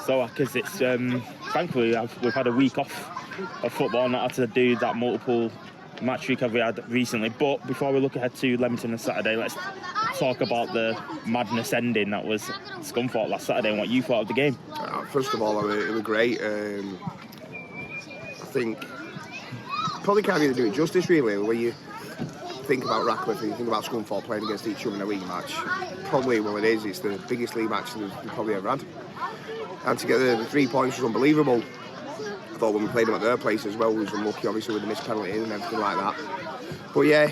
So, because it's thankfully we've had a week off of football, not had to do that multiple match week we had recently. But before we look ahead to Leamington on Saturday, let's talk about the madness ending that was Scunthorpe last Saturday and what you thought of the game. First of all, it was great. I think probably can't really do it justice really when you think about Radcliffe and you think about Scunthorpe playing against each other in a league match. Probably it's the biggest league match we've probably ever had. And to get the 3 points was unbelievable. I thought when we played them at their place as well, we was unlucky obviously with the missed penalties and everything like that. But yeah,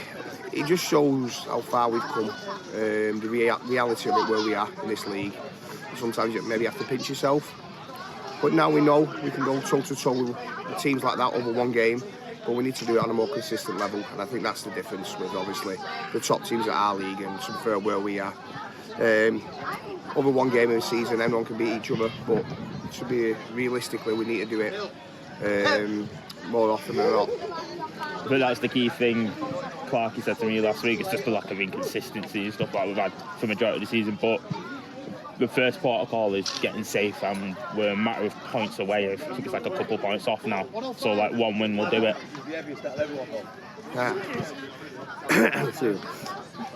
it just shows how far we've come, the reality of it where we are in this league. Sometimes you maybe have to pinch yourself. But now we know we can go toe to toe with teams like that over one game. But we need to do it on a more consistent level, and I think that's the difference with obviously the top teams at our league and to prefer where we are. Over one game in a season, everyone can beat each other, but it should be realistically we need to do it more often than not. But that's the key thing. Clarky said to me last week, it's just a lack of inconsistency and stuff like we've had for the majority of the season. But the first protocol is getting safe, and we're a matter of points away. I think it's like a couple of points off now. So like one win will do it.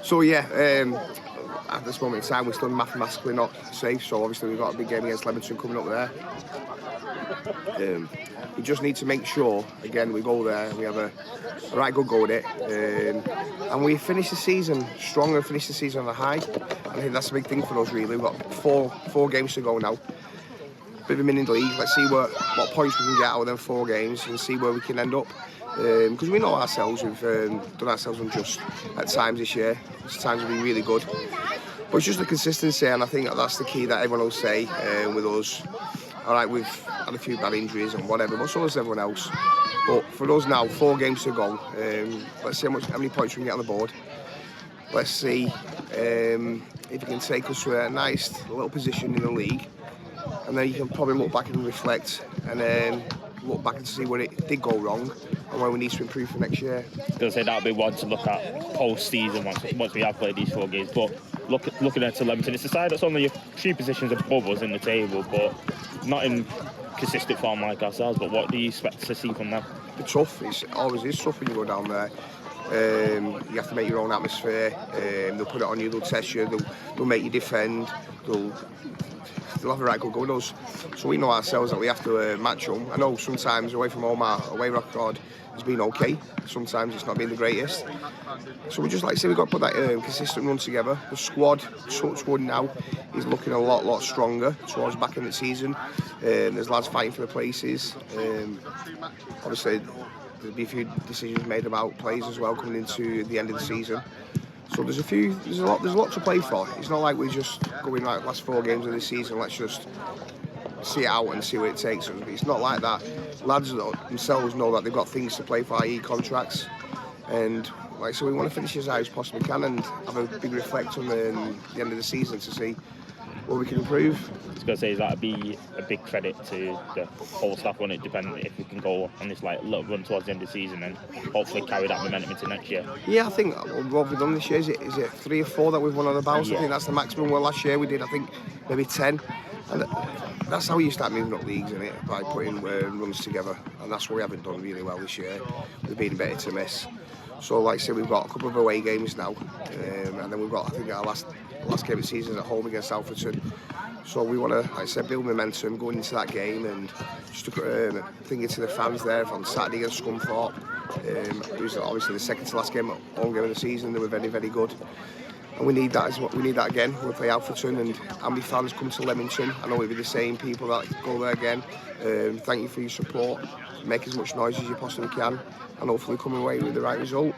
So yeah, at this moment in time we're still mathematically not safe. So obviously we've got a big game against Leamington coming up there. We just need to make sure, again, we go there and we have a right good go at it, and we finish the season strong and finish the season on a high. I think that's a big thing for us really. We've got four games to go now. Bit of a mini league. Let's see what points we can get out of them 4 games and see where we can end up. Because we know ourselves, we've done ourselves unjust at times this year. At times have been really good. But it's just the consistency, and I think that's the key that everyone will say with us. All right, we've had a few bad injuries and whatever, but so has everyone else. But for us now, 4 games to go. Let's see how many points we can get on the board. Let's see if we can take us to a nice little position in the league, and then you can probably look back and reflect, and then look back and see where it did go wrong and where we need to improve for next year. I was going to say that'll be one to look at post-season once we have played these 4 games. But looking at Leamington, it's a side that's only a few positions above us in the table, but not in consistent form like ourselves. But what do you expect to see from them? It's tough. It always is tough when you go down there. You have to make your own atmosphere. They'll put it on you. They'll test you. They'll make you defend. They'll have a right good go at us. So we know ourselves that we have to match them. I know sometimes away from home our away record has been okay. Sometimes it's not been the greatest. So we just like to say we've got to put that consistent run together. The squad now is looking a lot stronger towards back in the season. There's lads fighting for the places. Obviously there'll be a few decisions made about players as well coming into the end of the season. So there's a lot to play for. It's not like we're just going like last 4 games of the season, let's just see it out and see where it takes us. It's not like that. Lads themselves know that they've got things to play for, i.e. contracts, and so we want to finish as high as possibly can and have a big reflect on the end of the season to see where we can improve. I was going to say that'd be a big credit to the whole staff, wouldn't it? Depending if we can go on this like little run towards the end of the season and hopefully carry that momentum into next year. Yeah, I think what we've done this year is it 3 or 4 that we've won on the bounce. Yeah. I think that's the maximum. Well, last year we did I think maybe 10, and that's how you start moving up leagues, isn't it? By putting runs together, and that's what we haven't done really well this year. We've been better to miss. So like I say, we've got a couple of away games now, and then we've got I think our last game of the season at home against Alfreton. So we want to, like I said, build momentum going into that game, and just thinking to the fans there on Saturday against Scunthorpe. It was obviously the second to last home game of the season. They were very good, and we need that we need that again. We'll play Alfreton, and how many fans come to Leamington? I know it'll be the same people that go there again. Thank you for your support. Make as much noise as you possibly can, and hopefully come away with the right result.